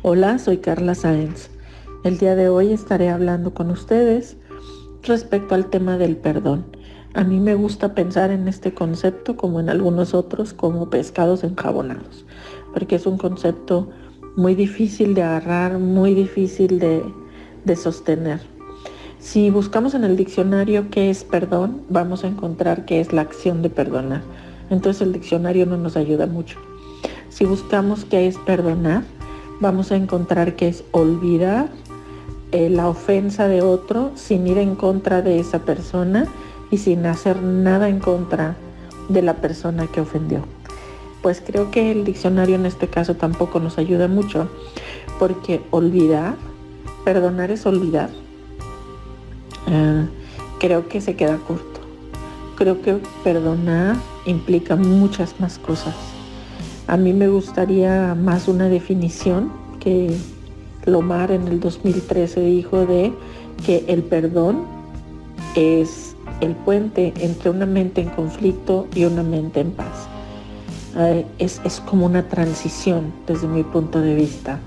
Hola, soy Carla Sáenz. El día de hoy estaré hablando con ustedes respecto al tema del perdón. A mí me gusta pensar en este concepto, como en algunos otros, como pescados enjabonados, porque es un concepto muy difícil de agarrar, muy difícil de sostener. Si buscamos en el diccionario qué es perdón, vamos a encontrar que es la acción de perdonar. Entonces el diccionario no nos ayuda mucho. Si buscamos qué es perdonar, vamos a encontrar que es olvidar la ofensa de otro sin ir en contra de esa persona y sin hacer nada en contra de la persona que ofendió. Pues creo que el diccionario en este caso tampoco nos ayuda mucho, porque perdonar es olvidar. Creo que se queda corto. Creo que perdonar implica muchas más cosas. A mí me gustaría más una definición que Lomar en el 2013 dijo de que el perdón es el puente entre una mente en conflicto y una mente en paz. Es como una transición desde mi punto de vista.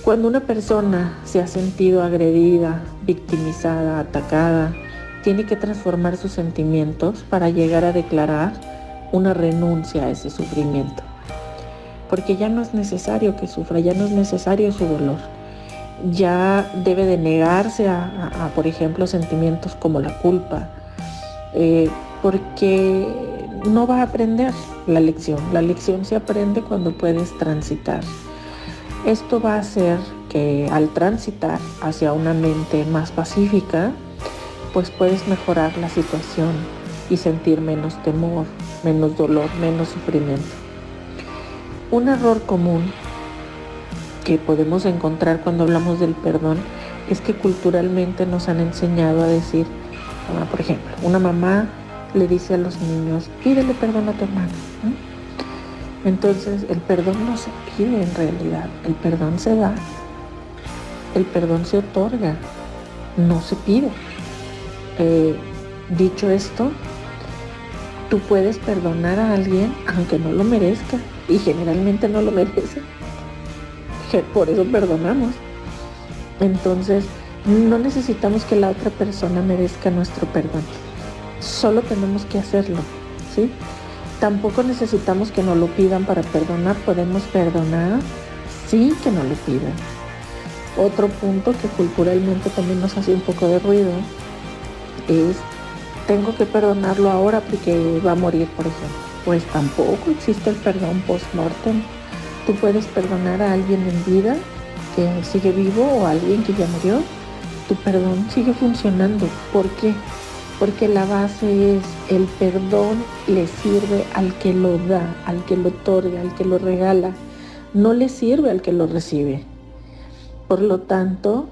Cuando una persona se ha sentido agredida, victimizada, atacada, tiene que transformar sus sentimientos para llegar a declarar una renuncia a ese sufrimiento. Porque ya no es necesario que sufra, ya no es necesario su dolor. Ya debe de negarse a por ejemplo, sentimientos como la culpa, porque no va a aprender la lección. La lección se aprende cuando puedes transitar. Esto va a hacer que al transitar hacia una mente más pacífica, pues puedes mejorar la situación y sentir menos temor, menos dolor, menos sufrimiento. Un error común que podemos encontrar cuando hablamos del perdón es que culturalmente nos han enseñado a decir, por ejemplo, una mamá le dice a los niños, pídele perdón a tu hermano, ¿no? Entonces el perdón no se pide en realidad, el perdón se da, el perdón se otorga, no se pide. Dicho esto, tú puedes perdonar a alguien aunque no lo merezca, y generalmente no lo merece, por eso perdonamos. Entonces no necesitamos que la otra persona merezca nuestro perdón, solo tenemos que hacerlo, ¿sí? Tampoco necesitamos que nos lo pidan para perdonar, podemos perdonar sin que nos lo pidan. Otro punto que culturalmente también nos hace un poco de ruido es, tengo que perdonarlo ahora porque va a morir, por ejemplo. Pues tampoco existe el perdón post-mortem. Tú puedes perdonar a alguien en vida que sigue vivo o a alguien que ya murió. Tu perdón sigue funcionando. ¿Por qué? Porque la base es el perdón le sirve al que lo da, al que lo otorga, al que lo regala. No le sirve al que lo recibe. Por lo tanto,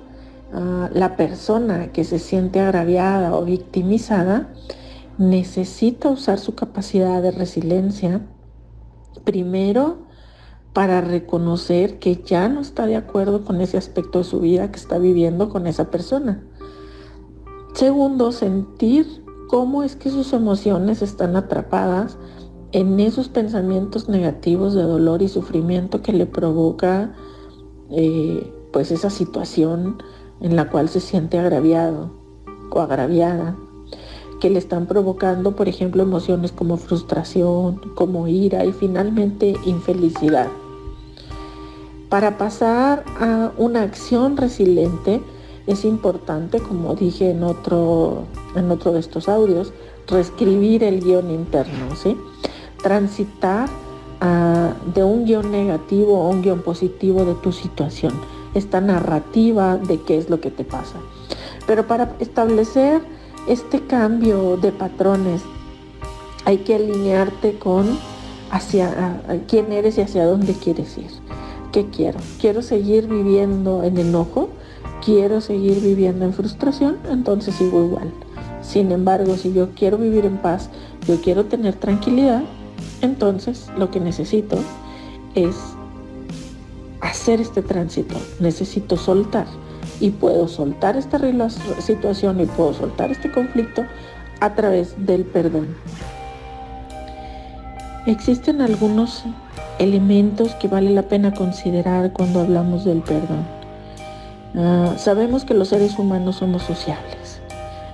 la persona que se siente agraviada o victimizada necesita usar su capacidad de resiliencia, primero para reconocer que ya no está de acuerdo con ese aspecto de su vida que está viviendo con esa persona. Segundo, sentir cómo es que sus emociones están atrapadas en esos pensamientos negativos de dolor y sufrimiento que le provoca pues esa situación en la cual se siente agraviado o agraviada, que le están provocando, por ejemplo, emociones como frustración, como ira y finalmente infelicidad. Para pasar a una acción resiliente es importante, como dije en otro de estos audios, reescribir el guión interno, ¿sí? Transitar de un guión negativo a un guión positivo de tu situación, esta narrativa de qué es lo que te pasa. Pero para establecer este cambio de patrones hay que alinearte con hacia quién eres y hacia dónde quieres ir. ¿Qué quiero? ¿Quiero seguir viviendo en enojo? ¿Quiero seguir viviendo en frustración? Entonces sigo igual. Sin embargo, si yo quiero vivir en paz, yo quiero tener tranquilidad, entonces lo que necesito es hacer este tránsito. Necesito soltar. Y puedo soltar esta situación y puedo soltar este conflicto a través del perdón. Existen algunos elementos que vale la pena considerar cuando hablamos del perdón. Sabemos que los seres humanos somos sociables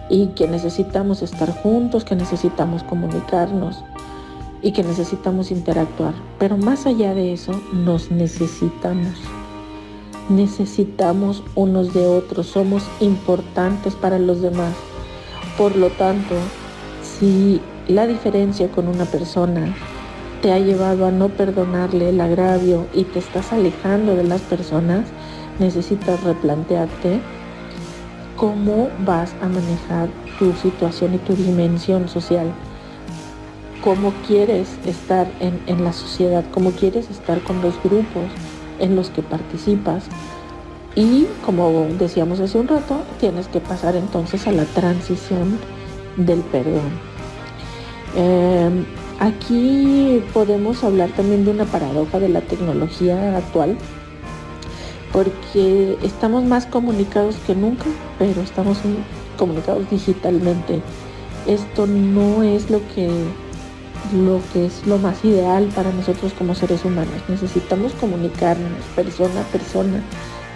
y que necesitamos estar juntos, que necesitamos comunicarnos y que necesitamos interactuar. Pero más allá de eso, nos necesitamos. Necesitamos unos de otros, somos importantes para los demás. Por lo tanto, si la diferencia con una persona te ha llevado a no perdonarle el agravio y te estás alejando de las personas, necesitas replantearte cómo vas a manejar tu situación y tu dimensión social. Cómo quieres estar en la sociedad, cómo quieres estar con los grupos en los que participas. Y como decíamos hace un rato, tienes que pasar entonces a la transición del perdón. Aquí podemos hablar también de una paradoja de la tecnología actual, porque estamos más comunicados que nunca, pero estamos comunicados digitalmente. Esto no es lo que es lo más ideal para nosotros como seres humanos. Necesitamos comunicarnos persona a persona,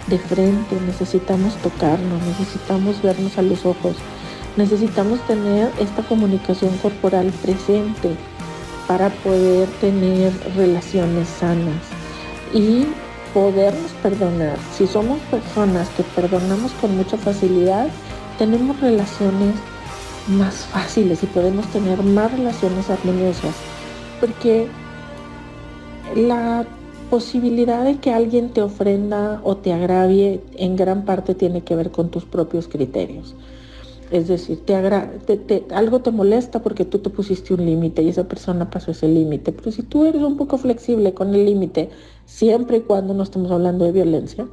de frente, necesitamos tocarnos, necesitamos vernos a los ojos, necesitamos tener esta comunicación corporal presente para poder tener relaciones sanas y podernos perdonar. Si somos personas que perdonamos con mucha facilidad, tenemos relaciones más fáciles y podemos tener más relaciones armoniosas, porque la posibilidad de que alguien te ofenda o te agravie en gran parte tiene que ver con tus propios criterios. Es decir, algo te molesta porque tú te pusiste un límite y esa persona pasó ese límite. Pero si tú eres un poco flexible con el límite, siempre y cuando no estemos hablando de violencia,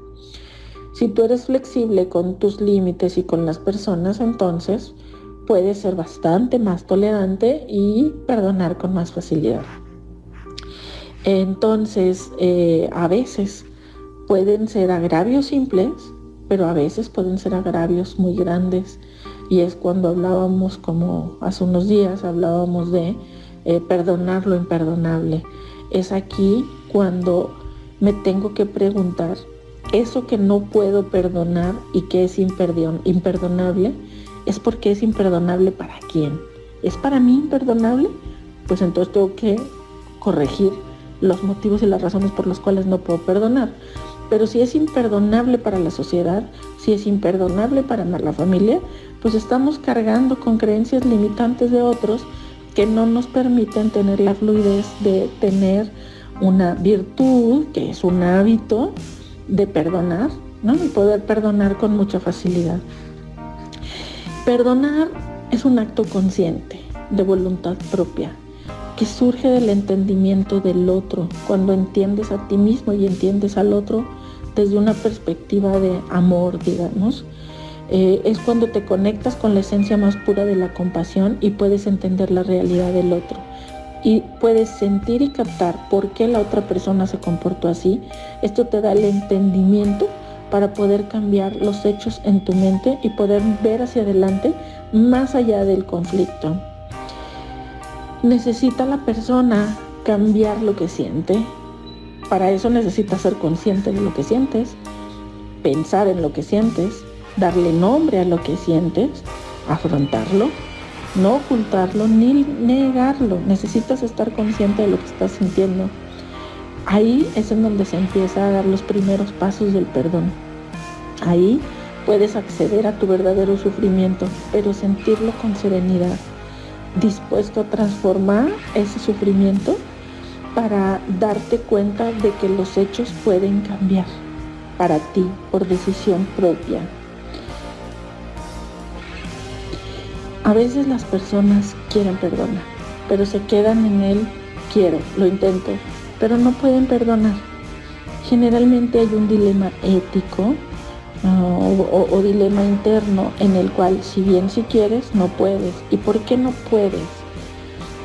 si tú eres flexible con tus límites y con las personas, entonces puedes ser bastante más tolerante y perdonar con más facilidad. Entonces, a veces pueden ser agravios simples, pero a veces pueden ser agravios muy grandes. Y es cuando hablábamos, como hace unos días, hablábamos de perdonar lo imperdonable. Es aquí cuando me tengo que preguntar, eso que no puedo perdonar y que es imperdonable, ¿es porque es imperdonable para quién? ¿Es para mí imperdonable? Pues entonces tengo que corregir los motivos y las razones por las cuales no puedo perdonar. Pero si es imperdonable para la sociedad, si es imperdonable para la familia, pues estamos cargando con creencias limitantes de otros que no nos permiten tener la fluidez de tener una virtud, que es un hábito de perdonar, ¿no? Y poder perdonar con mucha facilidad. Perdonar es un acto consciente, de voluntad propia, que surge del entendimiento del otro, cuando entiendes a ti mismo y entiendes al otro desde una perspectiva de amor, digamos. Es cuando te conectas con la esencia más pura de la compasión y puedes entender la realidad del otro. Y puedes sentir y captar por qué la otra persona se comportó así. Esto te da el entendimiento para poder cambiar los hechos en tu mente y poder ver hacia adelante más allá del conflicto. Necesita la persona cambiar lo que siente. Para eso necesitas ser consciente de lo que sientes, pensar en lo que sientes, darle nombre a lo que sientes, afrontarlo, no ocultarlo ni negarlo. Necesitas estar consciente de lo que estás sintiendo. Ahí es en donde se empieza a dar los primeros pasos del perdón. Ahí puedes acceder a tu verdadero sufrimiento, pero sentirlo con serenidad, dispuesto a transformar ese sufrimiento para darte cuenta de que los hechos pueden cambiar para ti por decisión propia. A veces las personas quieren perdonar, pero se quedan en el quiero, lo intento, pero no pueden perdonar. Generalmente hay un dilema ético o dilema interno en el cual si bien si quieres, no puedes. ¿Y por qué no puedes?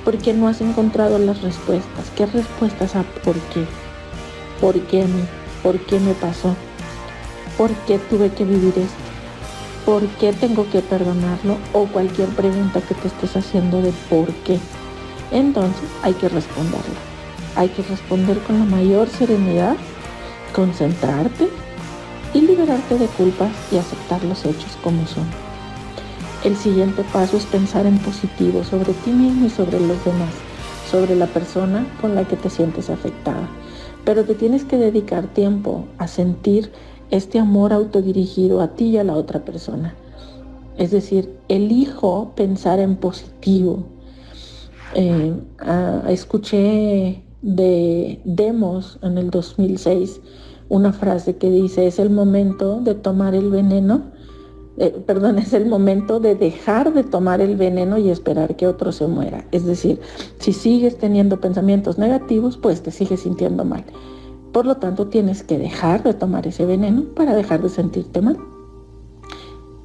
Porque no has encontrado las respuestas. ¿Qué respuestas a por qué? ¿Por qué a mí? ¿Por qué me pasó? ¿Por qué tuve que vivir esto? ¿Por qué tengo que perdonarlo? O cualquier pregunta que te estés haciendo de por qué. Entonces hay que responderla. Hay que responder con la mayor serenidad, concentrarte y liberarte de culpas y aceptar los hechos como son. El siguiente paso es pensar en positivo sobre ti mismo y sobre los demás, sobre la persona con la que te sientes afectada. Pero te tienes que dedicar tiempo a sentir este amor autodirigido a ti y a la otra persona. Es decir, elijo pensar en positivo. Escuché de Demos en el 2006 una frase que dice: es el momento de tomar el veneno, es el momento de dejar de tomar el veneno y esperar que otro se muera. Es decir, si sigues teniendo pensamientos negativos, pues te sigues sintiendo mal. Por lo tanto, tienes que dejar de tomar ese veneno para dejar de sentirte mal.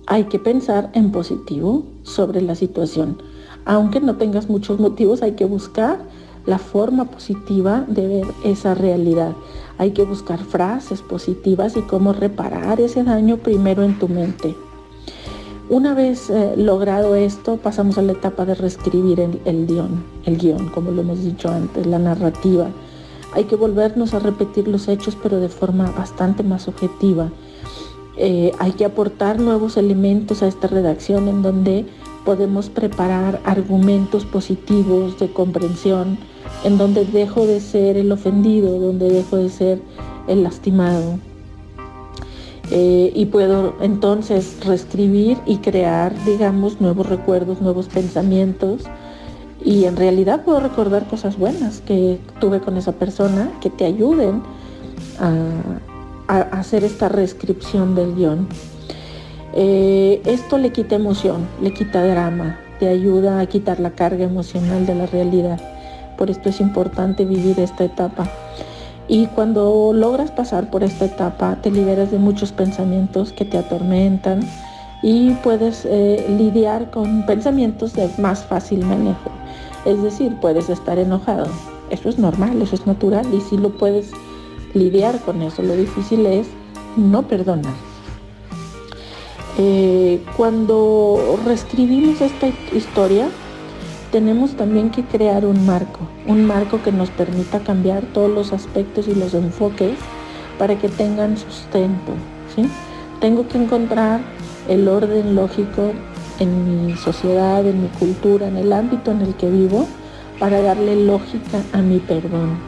Hay que pensar en positivo sobre la situación. Aunque no tengas muchos motivos, hay que buscar la forma positiva de ver esa realidad. Hay que buscar frases positivas y cómo reparar ese daño primero en tu mente. Una vez logrado esto, pasamos a la etapa de reescribir el guión, como lo hemos dicho antes, la narrativa. Hay que volvernos a repetir los hechos, pero de forma bastante más objetiva. Hay que aportar nuevos elementos a esta redacción en donde podemos preparar argumentos positivos de comprensión, en donde dejo de ser el ofendido, donde dejo de ser el lastimado. Y puedo entonces reescribir y crear, digamos, nuevos recuerdos, nuevos pensamientos. Y en realidad puedo recordar cosas buenas que tuve con esa persona que te ayuden a hacer esta reescripción del guión. Esto le quita emoción, le quita drama, te ayuda a quitar la carga emocional de la realidad. Por esto es importante vivir esta etapa. Y cuando logras pasar por esta etapa, te liberas de muchos pensamientos que te atormentan y puedes lidiar con pensamientos de más fácil manejo. Es decir, puedes estar enojado. Eso es normal, eso es natural y sí lo puedes lidiar con eso. Lo difícil es no perdonar. Cuando reescribimos esta historia, tenemos también que crear un marco que nos permita cambiar todos los aspectos y los enfoques para que tengan sustento, ¿sí? Tengo que encontrar el orden lógico en mi sociedad, en mi cultura, en el ámbito en el que vivo, para darle lógica a mi perdón.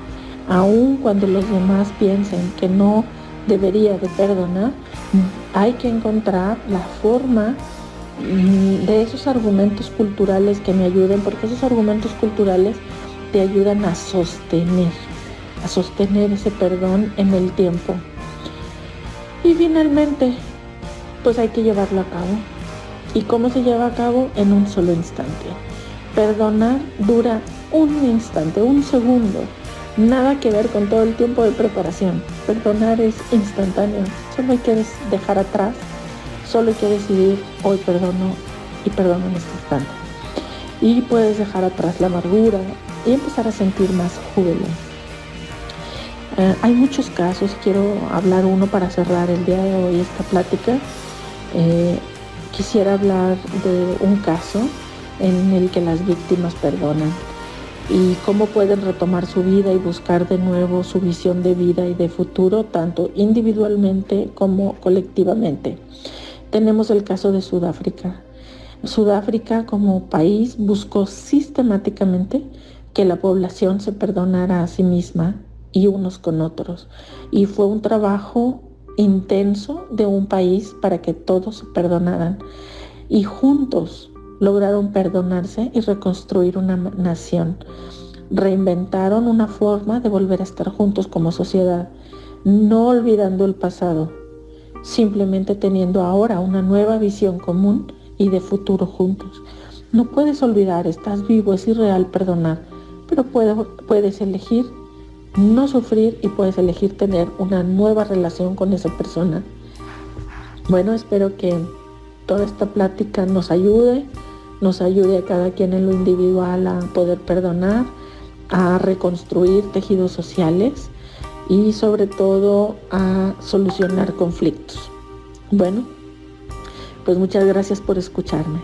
Aun cuando los demás piensen que no debería de perdonar, hay que encontrar la forma de esos argumentos culturales que me ayuden, porque esos argumentos culturales te ayudan a sostener ese perdón en el tiempo. Y finalmente, pues hay que llevarlo a cabo. ¿Y cómo se lleva a cabo? En un solo instante. Perdonar dura un instante, un segundo. Nada que ver con todo el tiempo de preparación. Perdonar es instantáneo. Solo hay que dejar atrás. Solo hay que decidir: hoy perdono y perdono en este instante. Y puedes dejar atrás la amargura y empezar a sentir más júbilo. Hay muchos casos, quiero hablar uno para cerrar el día de hoy esta plática. Quisiera hablar de un caso en el que las víctimas perdonan y cómo pueden retomar su vida y buscar de nuevo su visión de vida y de futuro, tanto individualmente como colectivamente. Tenemos el caso de Sudáfrica. Sudáfrica como país buscó sistemáticamente que la población se perdonara a sí misma y unos con otros. Y fue un trabajo intenso de un país para que todos se perdonaran. Y juntos lograron perdonarse y reconstruir una nación. Reinventaron una forma de volver a estar juntos como sociedad, no olvidando el pasado, simplemente teniendo ahora una nueva visión común y de futuro juntos. No puedes olvidar, estás vivo, es irreal perdonar, pero puedes elegir no sufrir y puedes elegir tener una nueva relación con esa persona. Bueno, espero que toda esta plática nos ayude a cada quien en lo individual a poder perdonar, a reconstruir tejidos sociales y sobre todo a solucionar conflictos. Bueno, pues muchas gracias por escucharme.